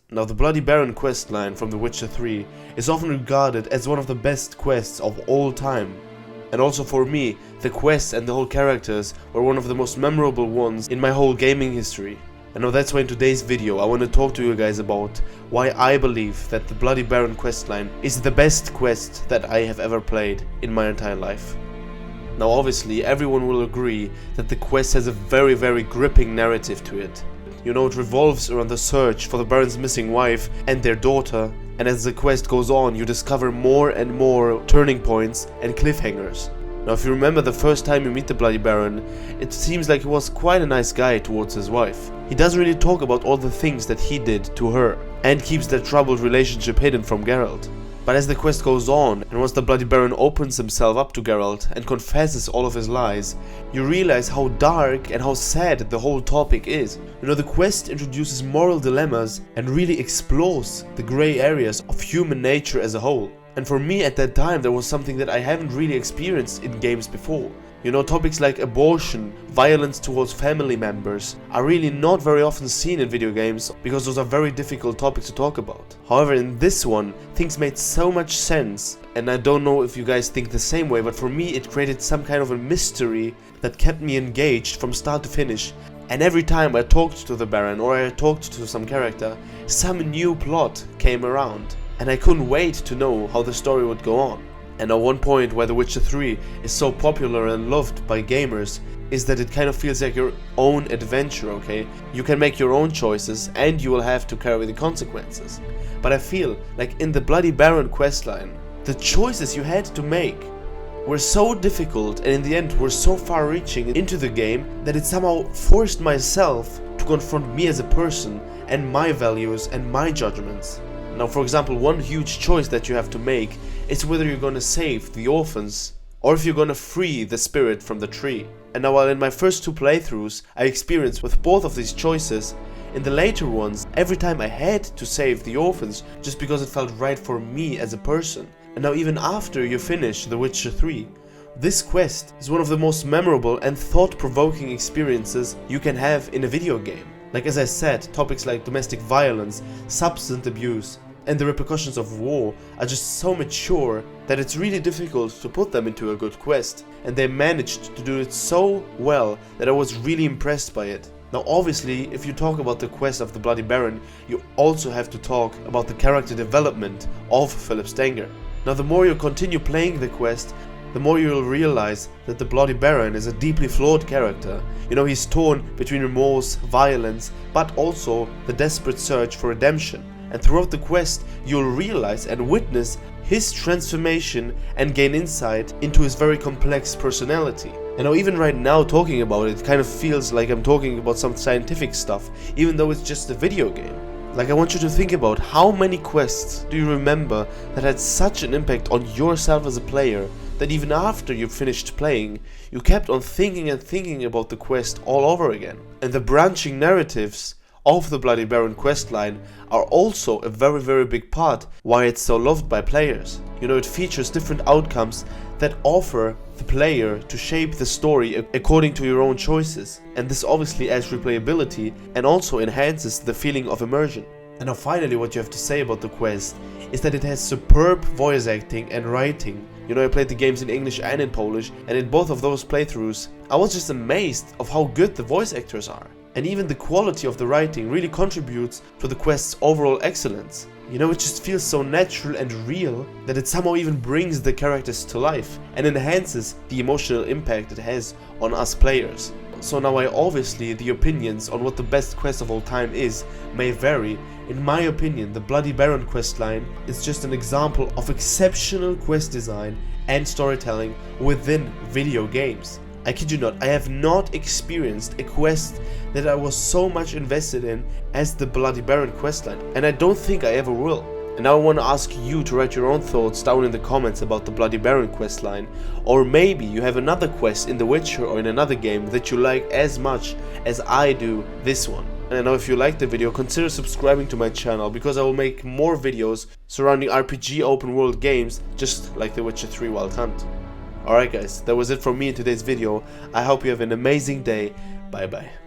Now, the Bloody Baron questline from The Witcher 3 is often regarded as one of the best quests of all time. And also for me, the quest and the whole characters were one of the most memorable ones in my whole gaming history. And now that's why in today's video I want to talk to you guys about why I believe that the Bloody Baron questline is the best quest that I have ever played in my entire life. Now obviously everyone will agree that the quest has a very gripping narrative to it. You know, it revolves around the search for the Baron's missing wife and their daughter, and as the quest goes on you discover more and more turning points and cliffhangers. Now if you remember the first time you meet the Bloody Baron, it seems like he was quite a nice guy towards his wife. He doesn't really talk about all the things that he did to her, and keeps their troubled relationship hidden from Geralt. But as the quest goes on, and once the Bloody Baron opens himself up to Geralt and confesses all of his lies, you realize how dark and how sad the whole topic is. You know, the quest introduces moral dilemmas and really explores the grey areas of human nature as a whole. And for me at that time, there was something that I haven't really experienced in games before. You know, topics like abortion, violence towards family members are really not very often seen in video games because those are very difficult topics to talk about. However, in this one, things made so much sense, and I don't know if you guys think the same way, but for me it created some kind of a mystery that kept me engaged from start to finish. And every time I talked to the Baron or I talked to some character, some new plot came around, and I couldn't wait to know how the story would go on. And at one point where The Witcher 3 is so popular and loved by gamers is that it kind of feels like your own adventure, okay? You can make your own choices and you will have to carry the consequences. But I feel like in the Bloody Baron questline, the choices you had to make were so difficult and in the end were so far-reaching into the game that it somehow forced myself to confront me as a person and my values and my judgments. Now, for example, one huge choice that you have to make is whether you're gonna save the orphans or if you're gonna free the spirit from the tree. And now, while in my first two playthroughs I experienced with both of these choices, in the later ones, every time I had to save the orphans just because it felt right for me as a person. And now even after you finish The Witcher 3, this quest is one of the most memorable and thought-provoking experiences you can have in a video game. Like as I said, topics like domestic violence, substance abuse, and the repercussions of war are just so mature that it's really difficult to put them into a good quest, and they managed to do it so well that I was really impressed by it. Now obviously, if you talk about the quest of the Bloody Baron, you also have to talk about the character development of Philip Stenger. Now the more you continue playing the quest, the more you will realize that the Bloody Baron is a deeply flawed character. You know, he's torn between remorse, violence, but also the desperate search for redemption. And throughout the quest, you'll realize and witness his transformation and gain insight into his very complex personality. And now even right now talking about it, it kind of feels like I'm talking about some scientific stuff, even though it's just a video game. Like, I want you to think about how many quests do you remember that had such an impact on yourself as a player that even after you finished playing, you kept on thinking and thinking about the quest all over again. And the branching narratives of the Bloody Baron questline are also a very big part why it's so loved by players. You know, it features different outcomes that offer the player to shape the story according to your own choices, and this obviously adds replayability and also enhances the feeling of immersion. And now finally, what you have to say about the quest is that it has superb voice acting and writing. You know, I played the games in English and in Polish, and in both of those playthroughs I was just amazed of how good the voice actors are. And even the quality of the writing really contributes to the quest's overall excellence. You know, it just feels so natural and real that it somehow even brings the characters to life and enhances the emotional impact it has on us players. So now obviously the opinions on what the best quest of all time is may vary. In my opinion, the Bloody Baron questline is just an example of exceptional quest design and storytelling within video games. I kid you not, I have not experienced a quest that I was so much invested in as the Bloody Baron questline, and I don't think I ever will. And now I want to ask you to write your own thoughts down in the comments about the Bloody Baron questline, or maybe you have another quest in The Witcher or in another game that you like as much as I do this one. And I know if you liked the video, consider subscribing to my channel, because I will make more videos surrounding RPG open world games just like The Witcher 3 Wild Hunt. Alright guys, that was it from me in today's video. I hope you have an amazing day. Bye bye.